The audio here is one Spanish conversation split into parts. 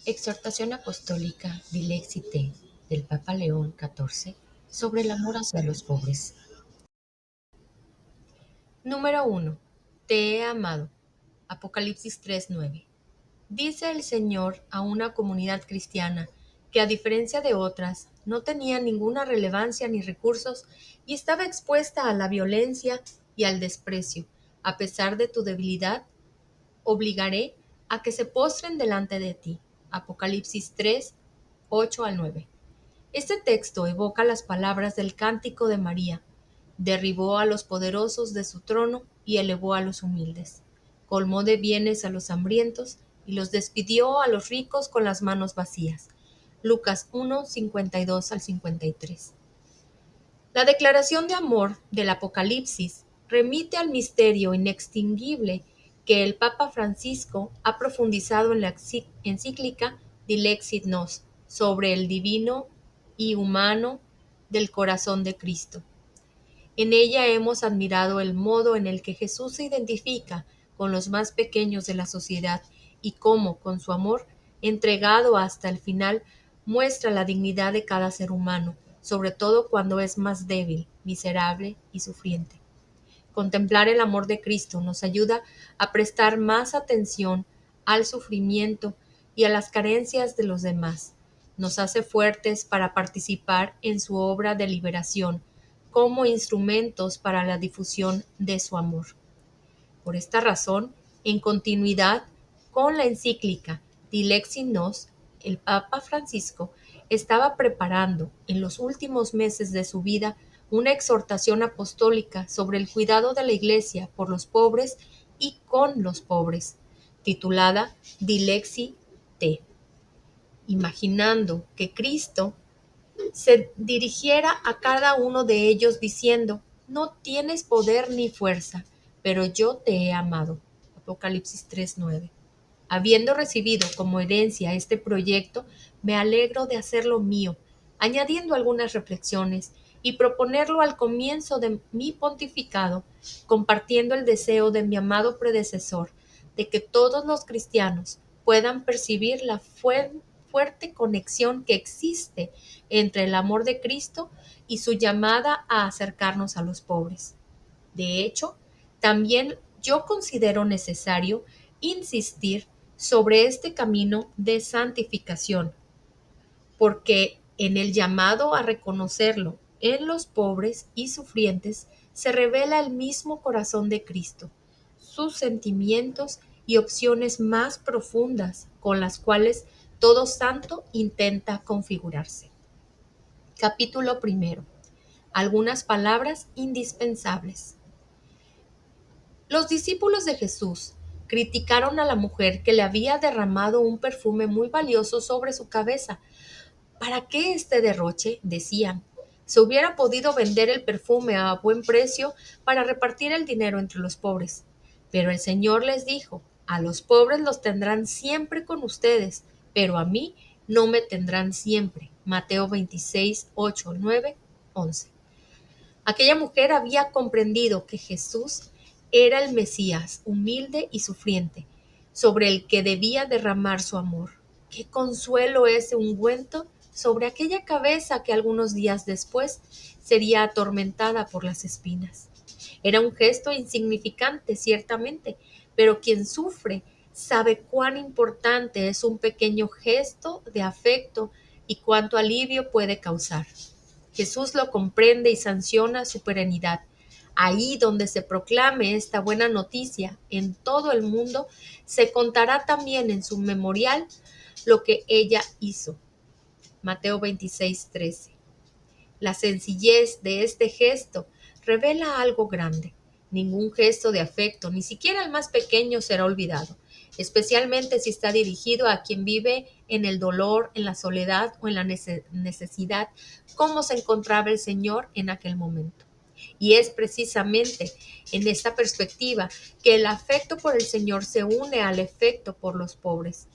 Exhortación Apostólica Dilexi Te del Papa León XIV sobre el amor hacia los pobres. Número 1. Te he amado. Apocalipsis 3:9. Dice el Señor a una comunidad cristiana que, a diferencia de otras, no tenía ninguna relevancia ni recursos y estaba expuesta a la violencia y al desprecio. A pesar de tu debilidad, obligaré a que se postren delante de ti. Apocalipsis 3, 8 al 9. Este texto evoca las palabras del Cántico de María. Derribó a los poderosos de su trono y elevó a los humildes. Colmó de bienes a los hambrientos y los despidió a los ricos con las manos vacías. Lucas 1, 52 al 53. La declaración de amor del Apocalipsis remite al misterio inextinguible que el Papa Francisco ha profundizado en la encíclica Dilexit Nos sobre el divino y humano del corazón de Cristo. En ella hemos admirado el modo en el que Jesús se identifica con los más pequeños de la sociedad y cómo, con su amor entregado hasta el final, muestra la dignidad de cada ser humano, sobre todo cuando es más débil, miserable y sufriente. Contemplar el amor de Cristo nos ayuda a prestar más atención al sufrimiento y a las carencias de los demás. Nos hace fuertes para participar en su obra de liberación como instrumentos para la difusión de su amor. Por esta razón, en continuidad con la encíclica Dilexi Nos, el Papa Francisco estaba preparando en los últimos meses de su vida una exhortación apostólica sobre el cuidado de la Iglesia por los pobres y con los pobres, titulada Dilexi Te, imaginando que Cristo se dirigiera a cada uno de ellos diciendo: no tienes poder ni fuerza, pero yo te he amado. Apocalipsis 3:9. Habiendo recibido como herencia este proyecto, me alegro de hacerlo mío, añadiendo algunas reflexiones y proponerlo al comienzo de mi pontificado, compartiendo el deseo de mi amado predecesor de que todos los cristianos puedan percibir la fuerte conexión que existe entre el amor de Cristo y su llamada a acercarnos a los pobres. De hecho, también yo considero necesario insistir sobre este camino de santificación, porque en el llamado a reconocerlo en los pobres y sufrientes se revela el mismo corazón de Cristo, sus sentimientos y opciones más profundas con las cuales todo santo intenta configurarse. Capítulo primero. Algunas palabras indispensables. Los discípulos de Jesús criticaron a la mujer que le había derramado un perfume muy valioso sobre su cabeza. ¿Para qué este derroche?, decían. Se hubiera podido vender el perfume a buen precio para repartir el dinero entre los pobres. Pero el Señor les dijo: a los pobres los tendrán siempre con ustedes, pero a mí no me tendrán siempre. Mateo 26, 8, 9, 11. Aquella mujer había comprendido que Jesús era el Mesías, humilde y sufriente, sobre el que debía derramar su amor. Qué consuelo ese ungüento sobre aquella cabeza que algunos días después sería atormentada por las espinas. Era un gesto insignificante, ciertamente, pero quien sufre sabe cuán importante es un pequeño gesto de afecto y cuánto alivio puede causar. Jesús lo comprende y sanciona su perenidad. Ahí donde se proclame esta buena noticia en todo el mundo, se contará también en su memorial lo que ella hizo. Mateo 26:13. La sencillez de este gesto revela algo grande. Ningún gesto de afecto, ni siquiera el más pequeño, será olvidado, especialmente si está dirigido a quien vive en el dolor, en la soledad o en la necesidad, como se encontraba el Señor en aquel momento. Y es precisamente en esta perspectiva que el afecto por el Señor se une al afecto por los pobres.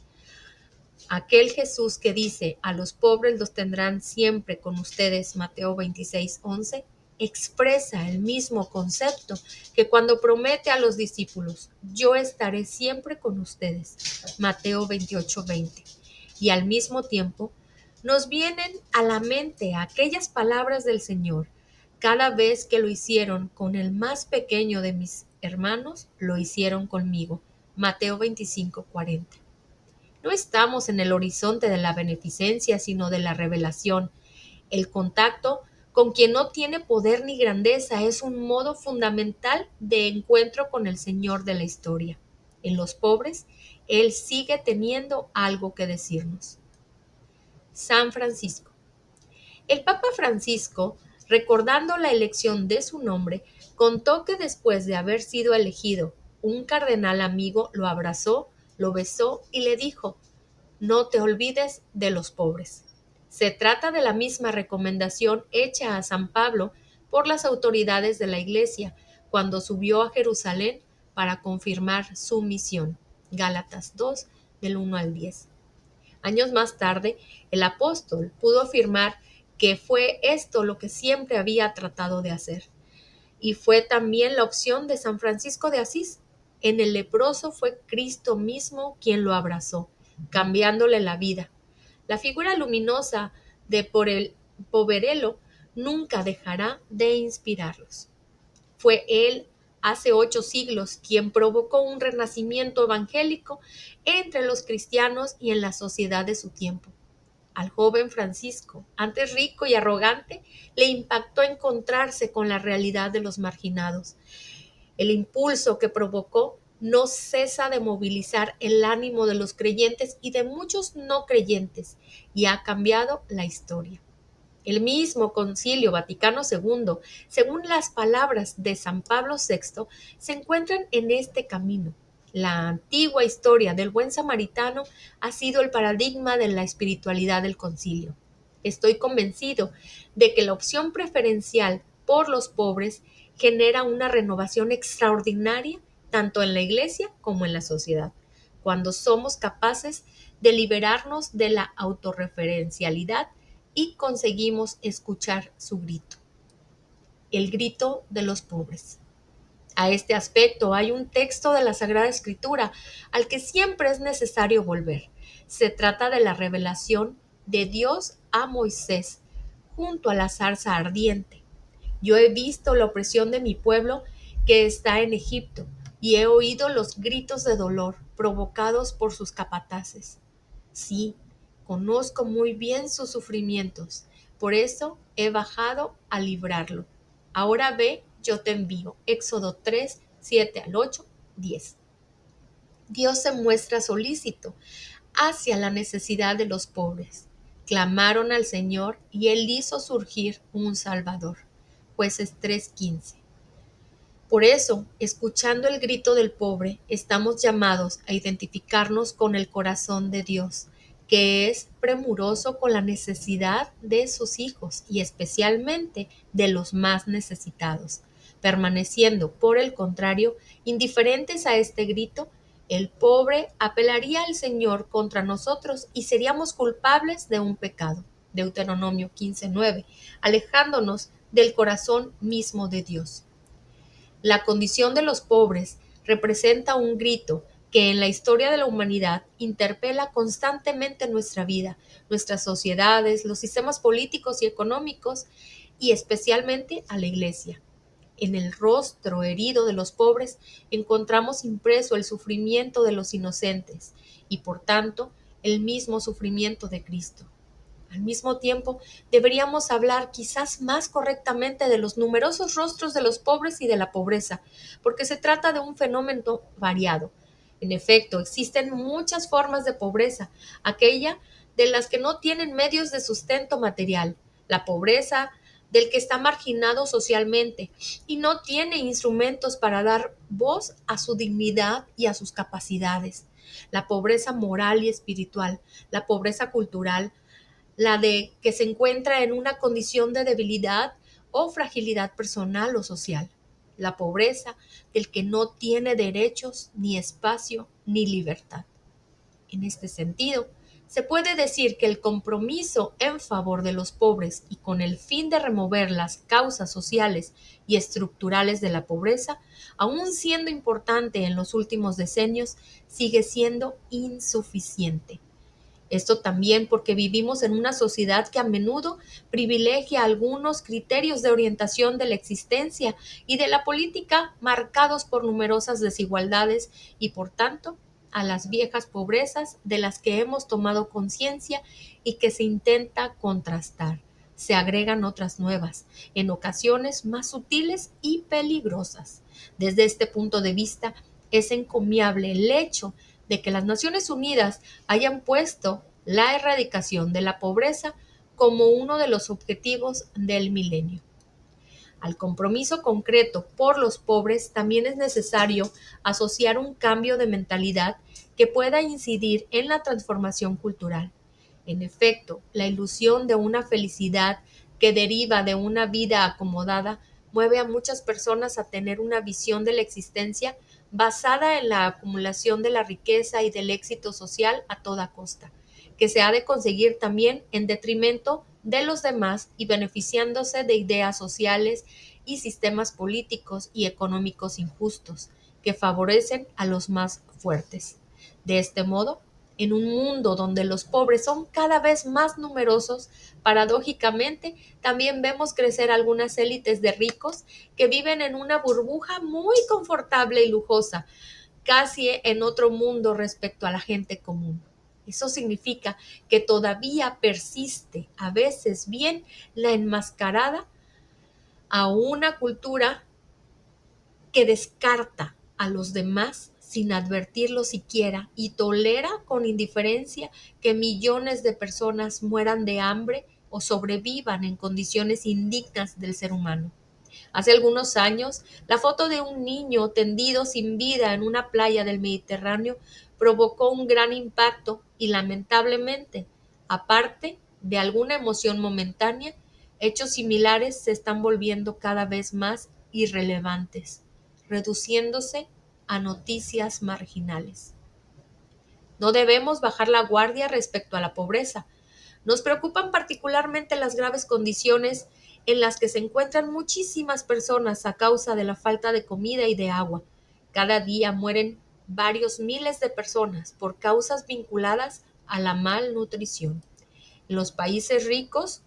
Aquel Jesús que dice: a los pobres los tendrán siempre con ustedes, Mateo 26:11, expresa el mismo concepto que cuando promete a los discípulos: yo estaré siempre con ustedes, Mateo 28:20. y al mismo tiempo nos vienen a la mente aquellas palabras del Señor. Cada vez que lo hicieron con el más pequeño de mis hermanos, lo hicieron conmigo. Mateo 25:40. No estamos en el horizonte de la beneficencia, sino de la revelación. El contacto con quien no tiene poder ni grandeza es un modo fundamental de encuentro con el Señor de la historia. En los pobres, Él sigue teniendo algo que decirnos. San Francisco. El Papa Francisco, recordando la elección de su nombre, contó que después de haber sido elegido, un cardenal amigo lo abrazó, lo besó y le dijo: no te olvides de los pobres. Se trata de la misma recomendación hecha a San Pablo por las autoridades de la Iglesia cuando subió a Jerusalén para confirmar su misión. Gálatas 2, del 1 al 10. Años más tarde, el apóstol pudo afirmar que fue esto lo que siempre había tratado de hacer. Y fue también la opción de San Francisco de Asís. En el leproso fue Cristo mismo quien lo abrazó, cambiándole la vida. La figura luminosa de Poverello nunca dejará de inspirarlos. Fue él, hace 8 siglos, quien provocó un renacimiento evangélico entre los cristianos y en la sociedad de su tiempo. Al joven Francisco, antes rico y arrogante, le impactó encontrarse con la realidad de los marginados. El impulso que provocó no cesa de movilizar el ánimo de los creyentes y de muchos no creyentes, y ha cambiado la historia. El mismo Concilio Vaticano II, según las palabras de San Pablo VI, se encuentran en este camino. La antigua historia del buen samaritano ha sido el paradigma de la espiritualidad del concilio. Estoy convencido de que la opción preferencial por los pobres genera una renovación extraordinaria tanto en la Iglesia como en la sociedad, cuando somos capaces de liberarnos de la autorreferencialidad y conseguimos escuchar su grito, el grito de los pobres. A este aspecto hay un texto de la Sagrada Escritura al que siempre es necesario volver. Se trata de la revelación de Dios a Moisés junto a la zarza ardiente. Yo he visto la opresión de mi pueblo que está en Egipto y he oído los gritos de dolor provocados por sus capataces. Sí, conozco muy bien sus sufrimientos, por eso he bajado a librarlo. Ahora ve, yo te envío. Éxodo 3, 7 al 8, 10. Dios se muestra solícito hacia la necesidad de los pobres. Clamaron al Señor y Él hizo surgir un Salvador. Jueces 3:15. Por eso, escuchando el grito del pobre, estamos llamados a identificarnos con el corazón de Dios, que es premuroso con la necesidad de sus hijos y especialmente de los más necesitados. Permaneciendo, por el contrario, indiferentes a este grito, el pobre apelaría al Señor contra nosotros y seríamos culpables de un pecado. Deuteronomio 15:9, alejándonos del corazón mismo de Dios. La condición de los pobres representa un grito que en la historia de la humanidad interpela constantemente nuestra vida, nuestras sociedades, los sistemas políticos y económicos y especialmente a la Iglesia. En el rostro herido de los pobres encontramos impreso el sufrimiento de los inocentes y por tanto el mismo sufrimiento de Cristo. Al mismo tiempo, deberíamos hablar quizás más correctamente de los numerosos rostros de los pobres y de la pobreza, porque se trata de un fenómeno variado. En efecto, existen muchas formas de pobreza, aquella de las que no tienen medios de sustento material, la pobreza del que está marginado socialmente y no tiene instrumentos para dar voz a su dignidad y a sus capacidades, la pobreza moral y espiritual, la pobreza cultural, la de que se encuentra en una condición de debilidad o fragilidad personal o social, la pobreza del que no tiene derechos, ni espacio, ni libertad. En este sentido, se puede decir que el compromiso en favor de los pobres y con el fin de remover las causas sociales y estructurales de la pobreza, aun siendo importante en los últimos decenios, sigue siendo insuficiente. Esto también porque vivimos en una sociedad que a menudo privilegia algunos criterios de orientación de la existencia y de la política marcados por numerosas desigualdades y, por tanto, a las viejas pobrezas de las que hemos tomado conciencia y que se intenta contrastar. Se agregan otras nuevas, en ocasiones más sutiles y peligrosas. Desde este punto de vista, es encomiable el hecho de que las Naciones Unidas hayan puesto la erradicación de la pobreza como uno de los objetivos del milenio. Al compromiso concreto por los pobres también es necesario asociar un cambio de mentalidad que pueda incidir en la transformación cultural. En efecto, la ilusión de una felicidad que deriva de una vida acomodada mueve a muchas personas a tener una visión de la existencia basada en la acumulación de la riqueza y del éxito social a toda costa, que se ha de conseguir también en detrimento de los demás y beneficiándose de ideas sociales y sistemas políticos y económicos injustos que favorecen a los más fuertes. De este modo, en un mundo donde los pobres son cada vez más numerosos, paradójicamente también vemos crecer algunas élites de ricos que viven en una burbuja muy confortable y lujosa, casi en otro mundo respecto a la gente común. Eso significa que todavía persiste, a veces bien, la enmascarada a una cultura que descarta a los demás sin advertirlo siquiera y tolera con indiferencia que millones de personas mueran de hambre o sobrevivan en condiciones indignas del ser humano. Hace algunos años, la foto de un niño tendido sin vida en una playa del Mediterráneo provocó un gran impacto y, lamentablemente, aparte de alguna emoción momentánea, hechos similares se están volviendo cada vez más irrelevantes, reduciéndose a noticias marginales. No debemos bajar la guardia respecto a la pobreza. Nos preocupan particularmente las graves condiciones en las que se encuentran muchísimas personas a causa de la falta de comida y de agua. Cada día mueren varios miles de personas por causas vinculadas a la malnutrición. En los países ricos,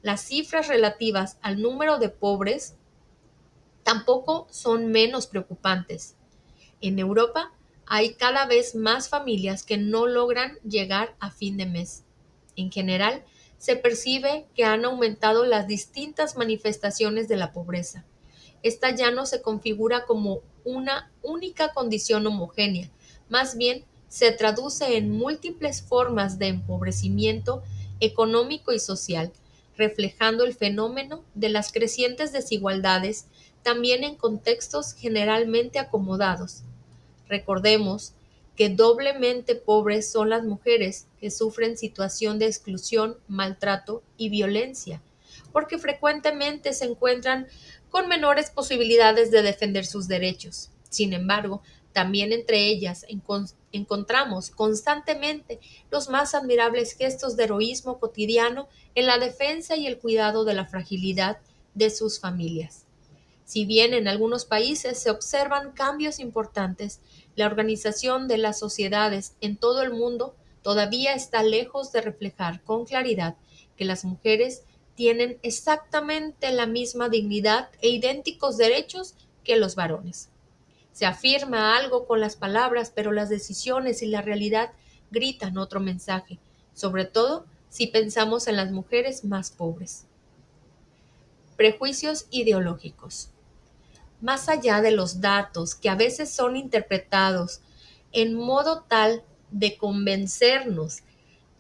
las cifras relativas al número de pobres tampoco son menos preocupantes. En Europa hay cada vez más familias que no logran llegar a fin de mes. En general, se percibe que han aumentado las distintas manifestaciones de la pobreza. Esta ya no se configura como una única condición homogénea, más bien se traduce en múltiples formas de empobrecimiento económico y social, reflejando el fenómeno de las crecientes desigualdades también en contextos generalmente acomodados. Recordemos que doblemente pobres son las mujeres que sufren situación de exclusión, maltrato y violencia, porque frecuentemente se encuentran con menores posibilidades de defender sus derechos. Sin embargo, también entre ellas encontramos constantemente los más admirables gestos de heroísmo cotidiano en la defensa y el cuidado de la fragilidad de sus familias. Si bien en algunos países se observan cambios importantes, la organización de las sociedades en todo el mundo todavía está lejos de reflejar con claridad que las mujeres tienen exactamente la misma dignidad e idénticos derechos que los varones. Se afirma algo con las palabras, pero las decisiones y la realidad gritan otro mensaje, sobre todo si pensamos en las mujeres más pobres. Prejuicios ideológicos. Más allá de los datos que a veces son interpretados en modo tal de convencernos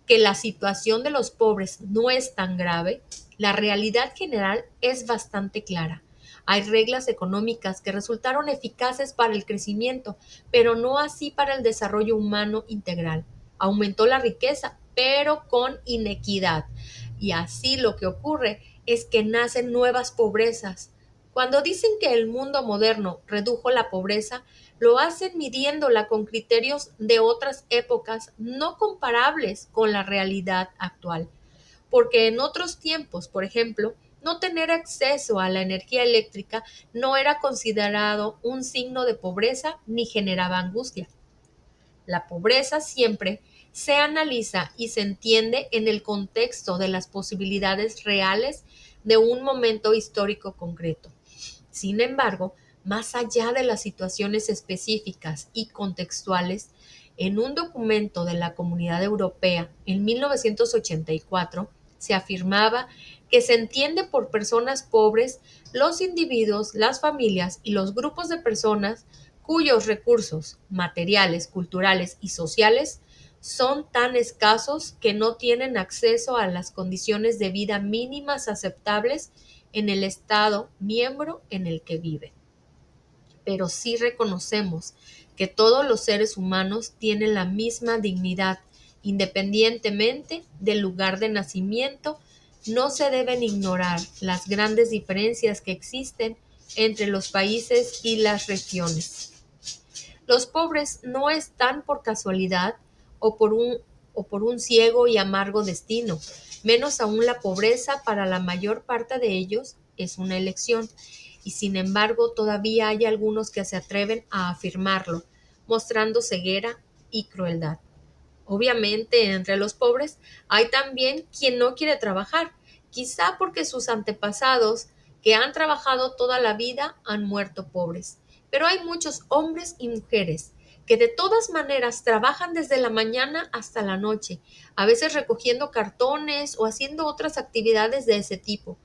que la situación de los pobres no es tan grave, la realidad general es bastante clara. Hay reglas económicas que resultaron eficaces para el crecimiento, pero no así para el desarrollo humano integral. Aumentó la riqueza, pero con inequidad. Y así lo que ocurre es que nacen nuevas pobrezas. Cuando dicen que el mundo moderno redujo la pobreza, lo hacen midiéndola con criterios de otras épocas no comparables con la realidad actual. Porque en otros tiempos, por ejemplo, no tener acceso a la energía eléctrica no era considerado un signo de pobreza ni generaba angustia. La pobreza siempre se analiza y se entiende en el contexto de las posibilidades reales de un momento histórico concreto. Sin embargo, más allá de las situaciones específicas y contextuales, en un documento de la Comunidad Europea en 1984 se afirmaba que se entiende por personas pobres los individuos, las familias y los grupos de personas cuyos recursos materiales, culturales y sociales son tan escasos que no tienen acceso a las condiciones de vida mínimas aceptables en el estado miembro en el que viven. Pero sí reconocemos que todos los seres humanos tienen la misma dignidad, independientemente del lugar de nacimiento. No se deben ignorar las grandes diferencias que existen entre los países y las regiones. Los pobres no están por casualidad o por un ciego y amargo destino, menos aún la pobreza para la mayor parte de ellos es una elección, y sin embargo todavía hay algunos que se atreven a afirmarlo, mostrando ceguera y crueldad. Obviamente, entre los pobres hay también quien no quiere trabajar, quizá porque sus antepasados que han trabajado toda la vida han muerto pobres. Pero hay muchos hombres y mujeres que de todas maneras trabajan desde la mañana hasta la noche, a veces recogiendo cartones o haciendo otras actividades de ese tipo.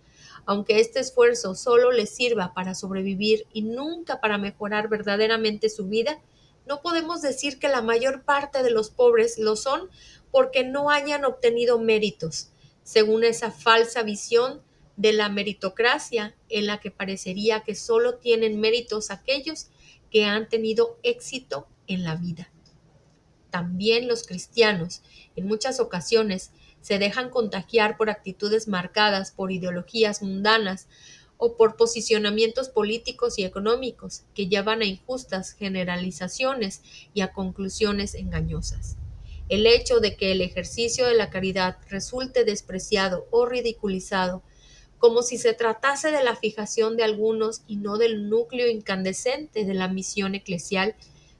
Aunque este esfuerzo solo les sirva para sobrevivir y nunca para mejorar verdaderamente su vida, no podemos decir que la mayor parte de los pobres lo son porque no hayan obtenido méritos, según esa falsa visión de la meritocracia en la que parecería que solo tienen méritos aquellos que han tenido éxito en la vida. También los cristianos, en muchas ocasiones, se dejan contagiar por actitudes marcadas por ideologías mundanas o por posicionamientos políticos y económicos que llevan a injustas generalizaciones y a conclusiones engañosas. El hecho de que el ejercicio de la caridad resulte despreciado o ridiculizado, como si se tratase de la fijación de algunos y no del núcleo incandescente de la misión eclesial,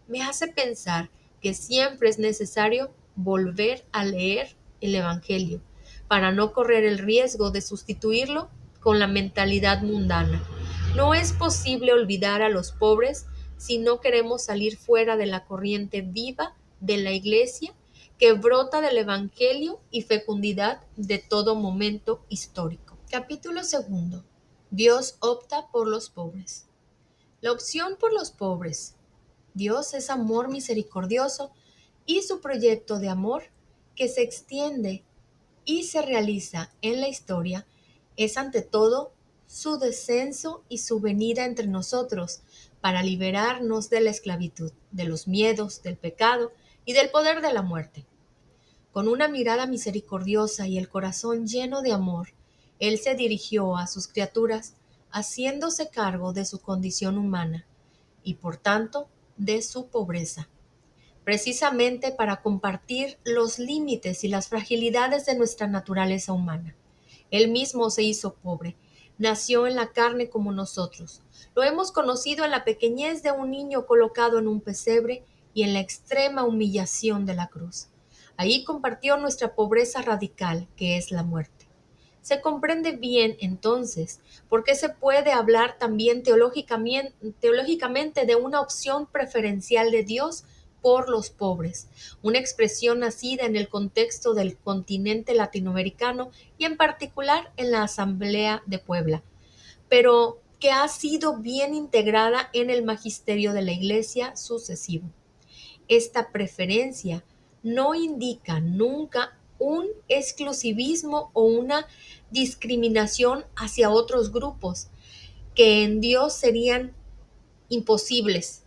me hace pensar que siempre es necesario volver a leer el Evangelio para no correr el riesgo de sustituirlo con la mentalidad mundana. No es posible olvidar a los pobres si no queremos salir fuera de la corriente viva de la Iglesia que brota del Evangelio y fecundidad de todo momento histórico. Capítulo segundo. Dios opta por los pobres. La opción por los pobres. Dios es amor misericordioso y su proyecto de amor que se extiende y se realiza en la historia es ante todo su descenso y su venida entre nosotros para liberarnos de la esclavitud, de los miedos, del pecado y del poder de la muerte. Con una mirada misericordiosa y el corazón lleno de amor, Él se dirigió a sus criaturas, haciéndose cargo de su condición humana y, por tanto, de su pobreza, precisamente para compartir los límites y las fragilidades de nuestra naturaleza humana. Él mismo se hizo pobre, nació en la carne como nosotros. Lo hemos conocido en la pequeñez de un niño colocado en un pesebre y en la extrema humillación de la cruz. Ahí compartió nuestra pobreza radical, que es la muerte. Se comprende bien, entonces, por qué se puede hablar también teológicamente de una opción preferencial de Dios por los pobres, una expresión nacida en el contexto del continente latinoamericano y en particular en la Asamblea de Puebla, pero que ha sido bien integrada en el magisterio de la Iglesia sucesivo. Esta preferencia no indica nunca un exclusivismo o una discriminación hacia otros grupos que en Dios serían imposibles.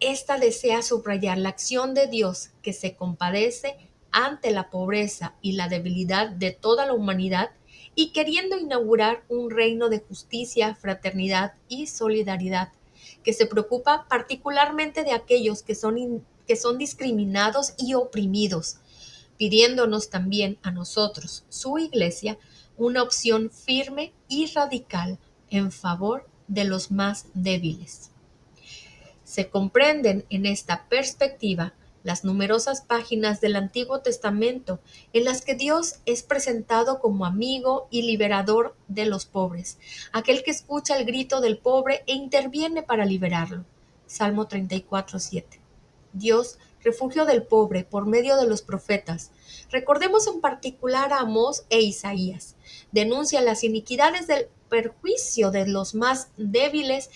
Esta desea subrayar la acción de Dios que se compadece ante la pobreza y la debilidad de toda la humanidad y queriendo inaugurar un reino de justicia, fraternidad y solidaridad que se preocupa particularmente de aquellos que son discriminados y oprimidos, pidiéndonos también a nosotros, su Iglesia, una opción firme y radical en favor de los más débiles. Se comprenden en esta perspectiva las numerosas páginas del Antiguo Testamento en las que Dios es presentado como amigo y liberador de los pobres, aquel que escucha el grito del pobre e interviene para liberarlo. Salmo 34:7. Dios, refugio del pobre por medio de los profetas. Recordemos en particular a Amós e Isaías. Denuncia las iniquidades del perjuicio de los más débiles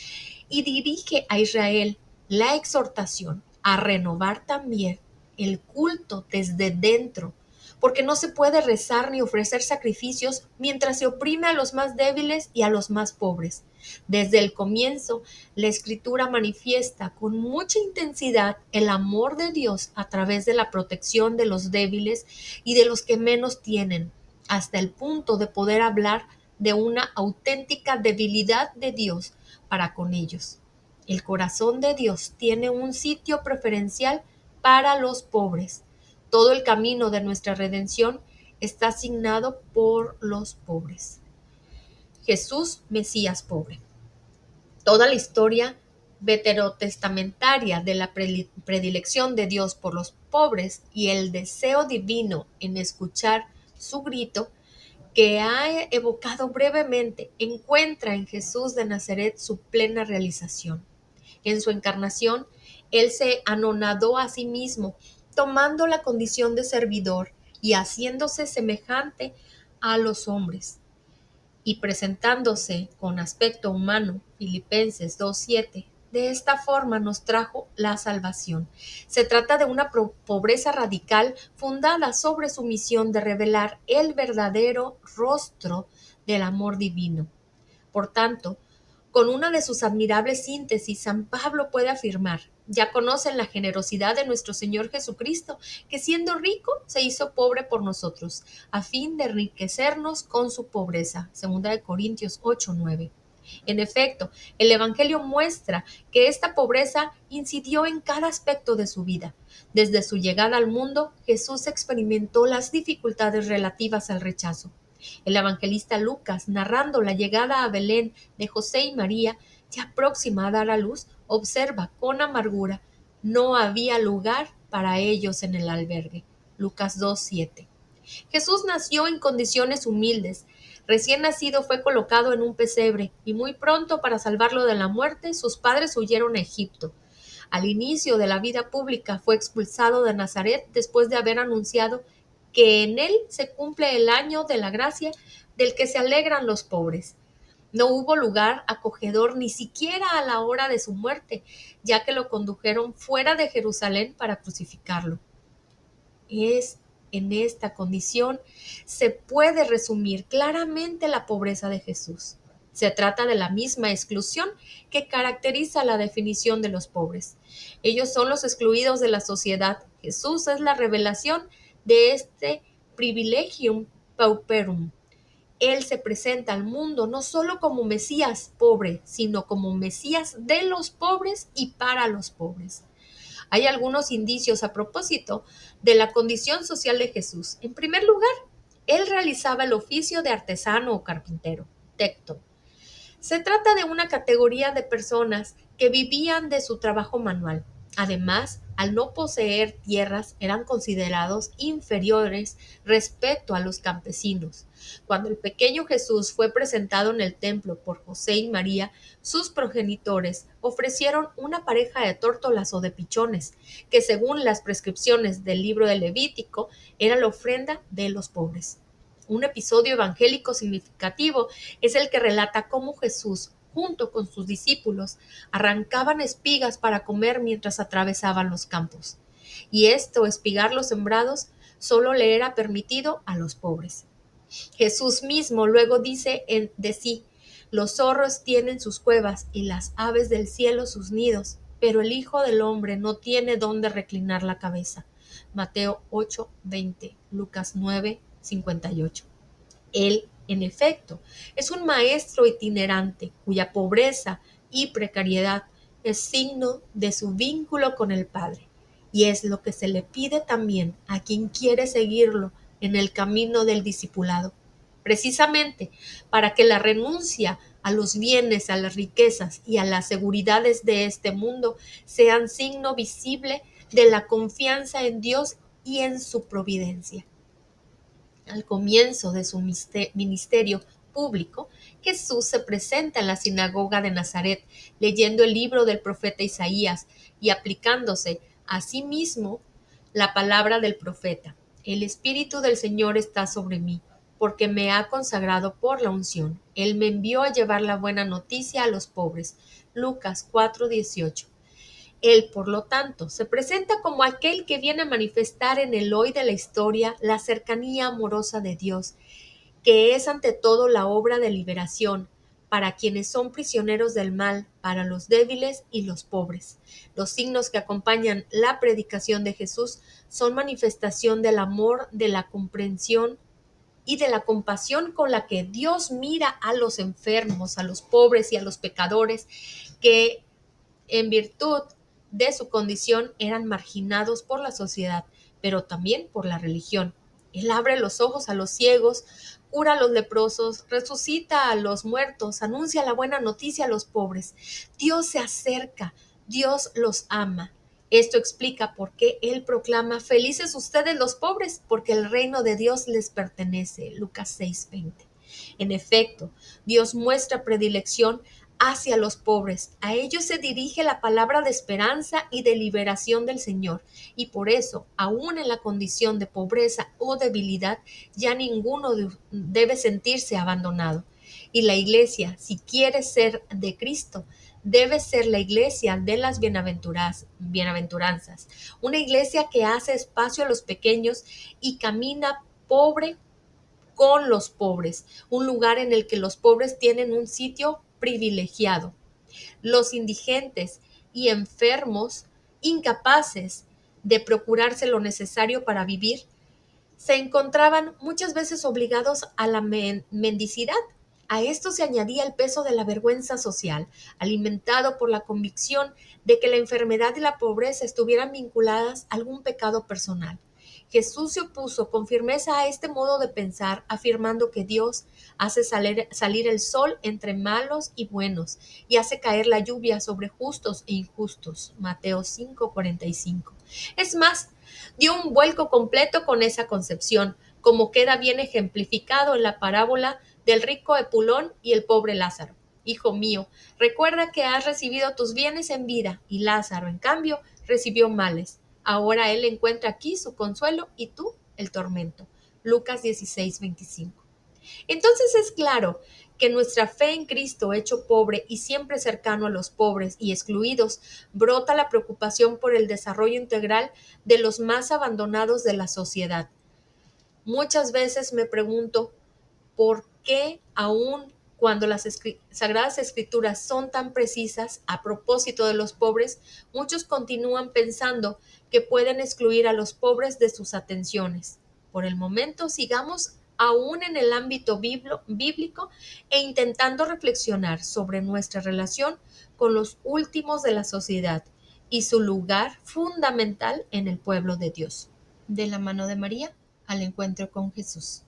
y dirige a Israel la exhortación a renovar también el culto desde dentro, porque no se puede rezar ni ofrecer sacrificios mientras se oprime a los más débiles y a los más pobres. Desde el comienzo, la Escritura manifiesta con mucha intensidad el amor de Dios a través de la protección de los débiles y de los que menos tienen, hasta el punto de poder hablar de una auténtica debilidad de Dios para con ellos. El corazón de Dios tiene un sitio preferencial para los pobres. Todo el camino de nuestra redención está asignado por los pobres. Jesús, Mesías pobre. Toda la historia veterotestamentaria de la predilección de Dios por los pobres y el deseo divino en escuchar su grito que ha evocado brevemente encuentra en Jesús de Nazaret su plena realización. En su encarnación, Él se anonadó a sí mismo, tomando la condición de servidor y haciéndose semejante a los hombres, y presentándose con aspecto humano, Filipenses 2:7, de esta forma nos trajo la salvación. Se trata de una pobreza radical fundada sobre su misión de revelar el verdadero rostro del amor divino. Por tanto, con una de sus admirables síntesis, San Pablo puede afirmar: ya conocen la generosidad de nuestro Señor Jesucristo, que siendo rico se hizo pobre por nosotros, a fin de enriquecernos con su pobreza. 2 Corintios 8:9. En efecto, el Evangelio muestra que esta pobreza incidió en cada aspecto de su vida. Desde su llegada al mundo, Jesús experimentó las dificultades relativas al rechazo. El evangelista Lucas, narrando la llegada a Belén de José y María, ya próxima a dar a luz, observa con amargura: no había lugar para ellos en el albergue. Lucas 2:7. Jesús nació en condiciones humildes. Recién nacido fue colocado en un pesebre y muy pronto, para salvarlo de la muerte, sus padres huyeron a Egipto. Al inicio de la vida pública fue expulsado de Nazaret después de haber anunciado que en él se cumple el año de la gracia del que se alegran los pobres. No hubo lugar acogedor ni siquiera a la hora de su muerte, ya que lo condujeron fuera de Jerusalén para crucificarlo. Es en esta condición se puede resumir claramente la pobreza de Jesús. Se trata de la misma exclusión que caracteriza la definición de los pobres. Ellos son los excluidos de la sociedad. Jesús es la revelación de este privilegium pauperum. Él se presenta al mundo no solo como Mesías pobre, sino como Mesías de los pobres y para los pobres. Hay algunos indicios a propósito de la condición social de Jesús. En primer lugar, él realizaba el oficio de artesano o carpintero, tecto. Se trata de una categoría de personas que vivían de su trabajo manual. Además, al no poseer tierras, eran considerados inferiores respecto a los campesinos. Cuando el pequeño Jesús fue presentado en el templo por José y María, sus progenitores ofrecieron una pareja de tórtolas o de pichones, que según las prescripciones del libro de Levítico era la ofrenda de los pobres. Un episodio evangélico significativo es el que relata cómo Jesús, junto con sus discípulos, arrancaban espigas para comer mientras atravesaban los campos. Y esto, espigar los sembrados, solo le era permitido a los pobres. Jesús mismo luego dice de sí: los zorros tienen sus cuevas y las aves del cielo sus nidos, pero el Hijo del Hombre no tiene dónde reclinar la cabeza. Mateo 8:20, Lucas 9:58. Él, en efecto, es un maestro itinerante cuya pobreza y precariedad es signo de su vínculo con el Padre, y es lo que se le pide también a quien quiere seguirlo en el camino del discipulado, precisamente para que la renuncia a los bienes, a las riquezas y a las seguridades de este mundo sean signo visible de la confianza en Dios y en su providencia. Al comienzo de su ministerio público, Jesús se presenta en la sinagoga de Nazaret, leyendo el libro del profeta Isaías y aplicándose a sí mismo la palabra del profeta. El Espíritu del Señor está sobre mí, porque me ha consagrado por la unción. Él me envió a llevar la buena noticia a los pobres. Lucas 4:18. Él, por lo tanto, se presenta como aquel que viene a manifestar en el hoy de la historia la cercanía amorosa de Dios, que es ante todo la obra de liberación para quienes son prisioneros del mal, para los débiles y los pobres. Los signos que acompañan la predicación de Jesús son manifestación del amor, de la comprensión y de la compasión con la que Dios mira a los enfermos, a los pobres y a los pecadores que en virtud de su condición eran marginados por la sociedad, pero también por la religión. Él abre los ojos a los ciegos, cura a los leprosos, resucita a los muertos, anuncia la buena noticia a los pobres. Dios se acerca, Dios los ama. Esto explica por qué Él proclama: felices ustedes los pobres, porque el reino de Dios les pertenece. Lucas 6:20. En efecto, Dios muestra predilección hacia los pobres. A ellos se dirige la palabra de esperanza y de liberación del Señor. Y por eso, aún en la condición de pobreza o debilidad, ya ninguno debe sentirse abandonado. Y la iglesia, si quiere ser de Cristo, debe ser la iglesia de las bienaventuranzas. Una iglesia que hace espacio a los pequeños y camina pobre con los pobres, un lugar en el que los pobres tienen un sitio privilegiado. Los indigentes y enfermos, incapaces de procurarse lo necesario para vivir, se encontraban muchas veces obligados a la mendicidad. A esto se añadía el peso de la vergüenza social, alimentado por la convicción de que la enfermedad y la pobreza estuvieran vinculadas a algún pecado personal. Jesús se opuso con firmeza a este modo de pensar, afirmando que Dios hace salir el sol entre malos y buenos y hace caer la lluvia sobre justos e injustos. Mateo 5:45. Es más, dio un vuelco completo con esa concepción, como queda bien ejemplificado en la parábola del rico Epulón y el pobre Lázaro. Hijo mío, recuerda que has recibido tus bienes en vida, y Lázaro, en cambio, recibió males. Ahora él encuentra aquí su consuelo y tú el tormento. Lucas 16:25. Entonces es claro que nuestra fe en Cristo, hecho pobre y siempre cercano a los pobres y excluidos, brota la preocupación por el desarrollo integral de los más abandonados de la sociedad. Muchas veces me pregunto por qué aún cuando las Sagradas Escrituras son tan precisas a propósito de los pobres, muchos continúan pensando que pueden excluir a los pobres de sus atenciones. Por el momento, sigamos aún en el ámbito bíblico e intentando reflexionar sobre nuestra relación con los últimos de la sociedad y su lugar fundamental en el pueblo de Dios. De la mano de María al encuentro con Jesús.